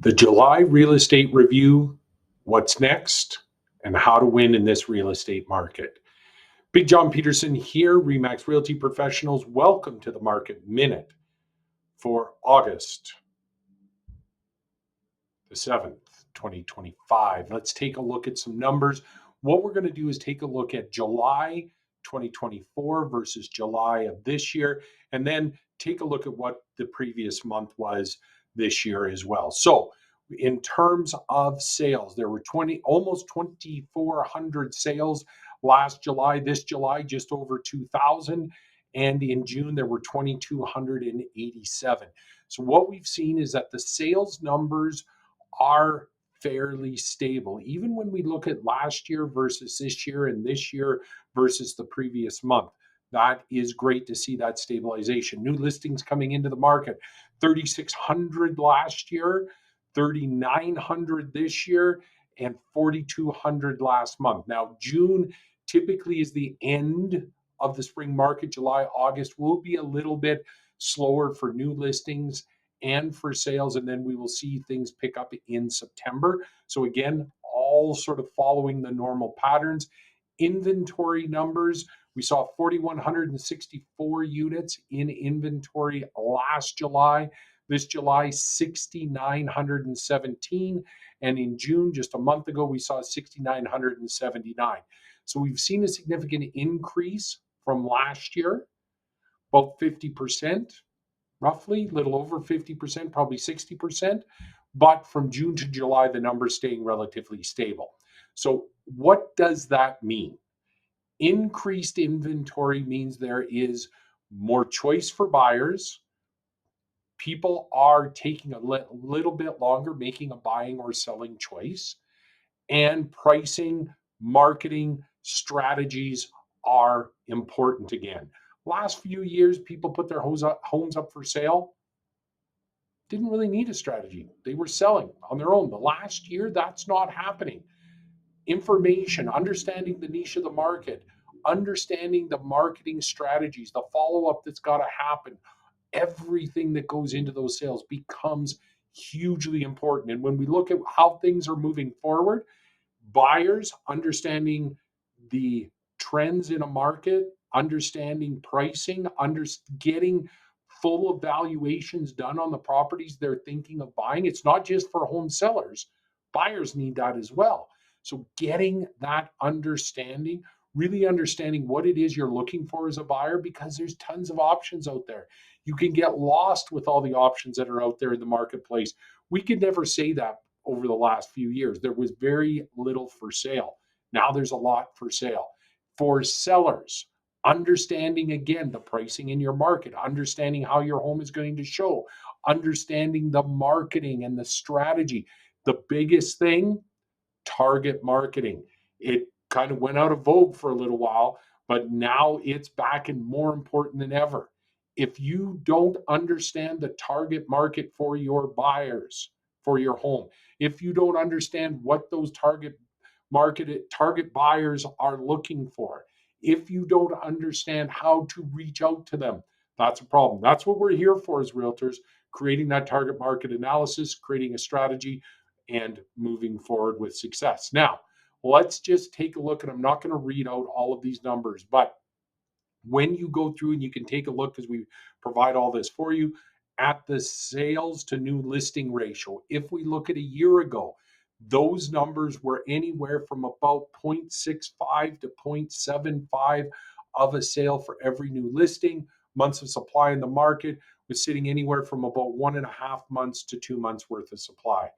The July real estate review, what's next, and how to win in this real estate market. Big John Peterson here, Remax Realty Professionals. Welcome to the Market Minute for August the 7th, 2025. Let's take a look at some numbers. What we're going to do is take a look at July 2024 versus July of this year, and then take a look at what the previous month was this year as well. So, in terms of sales, there were almost 2,400 sales last July. This July, just over 2,000, and in June there were 2,287. So what we've seen is that the sales numbers are fairly stable. Even when we look at last year versus this year and this year versus the previous month, that is great to see that stabilization. New listings coming into the market, 3,600 last year, 3,900 this year, and 4,200 last month. Now, June typically is the end of the spring market. July, August will be a little bit slower for new listings and for sales, and then we will see things pick up in September. So again, all sort of following the normal patterns. Inventory numbers, we saw 4,164 units in inventory last July. This July, 6,917. And in June, just a month ago, we saw 6,979. So we've seen a significant increase from last year, about 50%. Roughly, a little over 50%, probably 60%. But from June to July, the numbers staying relatively stable. So what does that mean? Increased inventory means there is more choice for buyers. People are taking a little bit longer making a buying or selling choice. And pricing, marketing strategies are important again. Last few years, people put their homes up for sale. Didn't really need a strategy. They were selling on their own. The last year, that's not happening. Information, understanding the niche of the market, understanding the marketing strategies, the follow-up that's got to happen, everything that goes into those sales becomes hugely important. And when we look at how things are moving forward, buyers understanding the trends in a market, understanding pricing, getting full evaluations done on the properties they're thinking of buying. It's not just for home sellers. Buyers need that as well. So getting that understanding, really understanding what it is you're looking for as a buyer, because there's tons of options out there. You can get lost with all the options that are out there in the marketplace. We could never say that over the last few years. There was very little for sale. Now there's a lot for sale. For sellers, understanding again the pricing in your market, understanding how your home is going to show, understanding the marketing and the strategy. The biggest thing, target marketing. It kind of went out of vogue for a little while, but now it's back and more important than ever. If you don't understand the target market for your buyers, for your home, if you don't understand what those target buyers are looking for, if you don't understand how to reach out to them, that's a problem. That's what we're here for as realtors, creating that target market analysis, creating a strategy, and moving forward with success. Now, let's just take a look, and I'm not going to read out all of these numbers, but when you go through, and you can take a look because we provide all this for you, at the sales to new listing ratio. If we look at a year ago, those numbers were anywhere from about 0.65 to 0.75 of a sale for every new listing. Months of supply in the market was sitting anywhere from about 1.5 months to 2 months worth of supply.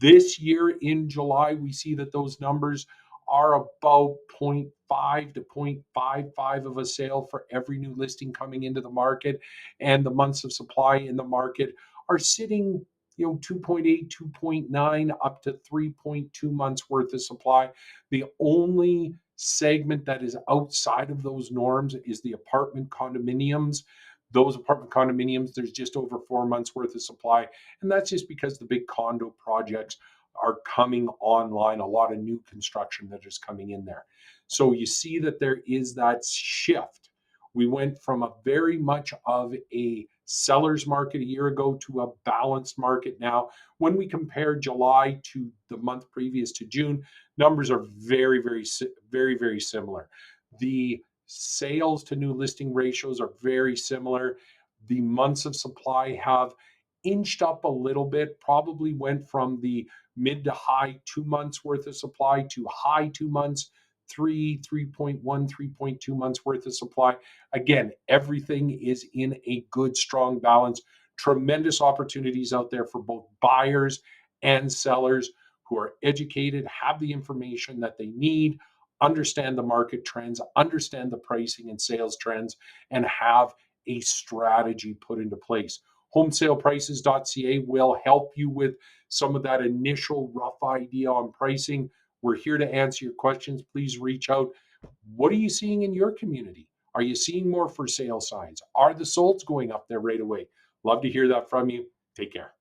This year in July, we see that those numbers are about 0.5 to 0.55 of a sale for every new listing coming into the market. And the months of supply in the market are sitting 2.8, 2.9 up to 3.2 months worth of supply. The only segment that is outside of those norms is the apartment condominiums. Those apartment condominiums, there's just over 4 months worth of supply. And that's just because the big condo projects are coming online, a lot of new construction that is coming in there. So you see that there is that shift. We went from a very much of a seller's market a year ago to a balanced market now. When we compare July to the month previous to June, numbers are very similar. The sales to new listing ratios are very similar. The months of supply have inched up a little bit, probably went from the mid to high 2 months worth of supply to high 2 months, 3.1, 3.2 months worth of supply. Again, everything is in a good, strong balance. Tremendous opportunities out there for both buyers and sellers who are educated, have the information that they need, understand the market trends, understand the pricing and sales trends, and have a strategy put into place. Homesaleprices.ca will help you with some of that initial rough idea on pricing. We're here to answer your questions. Please reach out. What are you seeing in your community? Are you seeing more for sale signs? Are the solds going up there right away? Love to hear that from you. Take care.